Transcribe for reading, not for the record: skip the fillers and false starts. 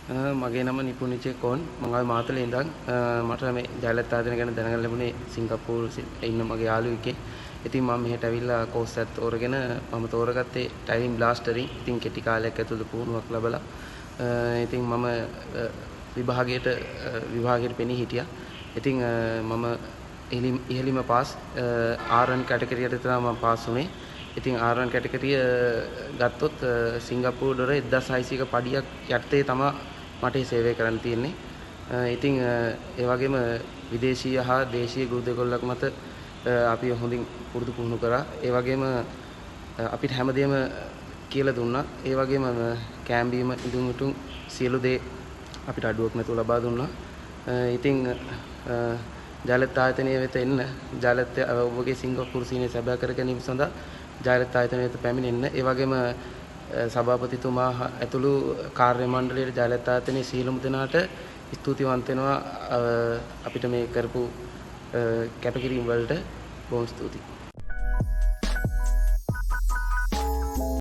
මගේ නම නිපුනිචේ කෝන් මම ආවේ මාතලේ ඉඳන් මට මේ ජයලත් ආයතන ගැන දැනගන්න ලැබුණේ සිංගප්පූරු ඉන්න මගේ යාළුවෙක්ගේ. ඉතින් මම මෙහෙට ඇවිල්ලා කෝස් එකක් තෝරගෙන මම තෝරගත්තේ ටයිලින් බ්ලාස්ටරින්. ඉතින් කෙටි කාලයක් ඇතුළත පුහුණුවක් ලැබලා ඉතින් මම විභාගයට පෙනී හිටියා. ඉතින් මම ඉහළින්ම පාස් R1 කැටගරියට තමයි මම පාස් වුණේ. ඉතින් R1 කැටගරිය ගත්තොත් සිංගප්පූරු ඩොලර් 1600ක පඩියක් යටතේ තමයි මට සේවය කරන්න තියෙන්නේ. ඉතින් ඒ වගේම විදේශීය හා දේශීය ගුරු දෙකොල්ලක් මත අපි හොඳින් පුරුදු පුහුණු කරා. ඒ වගේම අපිට හැමදේම කියලා දුන්නා. ඒ වගේම කෑම බීම ඉදුම් හිටුම් සියලු දේ අපිට අඩුවක් නැතුව ලබා දුන්නා. ඉතින් ජයලත් ආයතනයේ වෙත එන්න ජයලත් ඔබගේ සිංගප්පූරු සීනිය සැබෑ කර ගැනීම සඳහා ජයලත් ආයතනයේ වෙත පැමිණෙන්න. ඒ වගේම සභාපතිතුමා ඇතුළු කාර්ය මණ්ඩලයේ ජයලත් ආයතනයේ සියලුම දෙනාට ස්තුතිවන්ත වෙනවා අපිට මේ කරපු කැපකිරීම වලට බොහොම ස්තුතියි.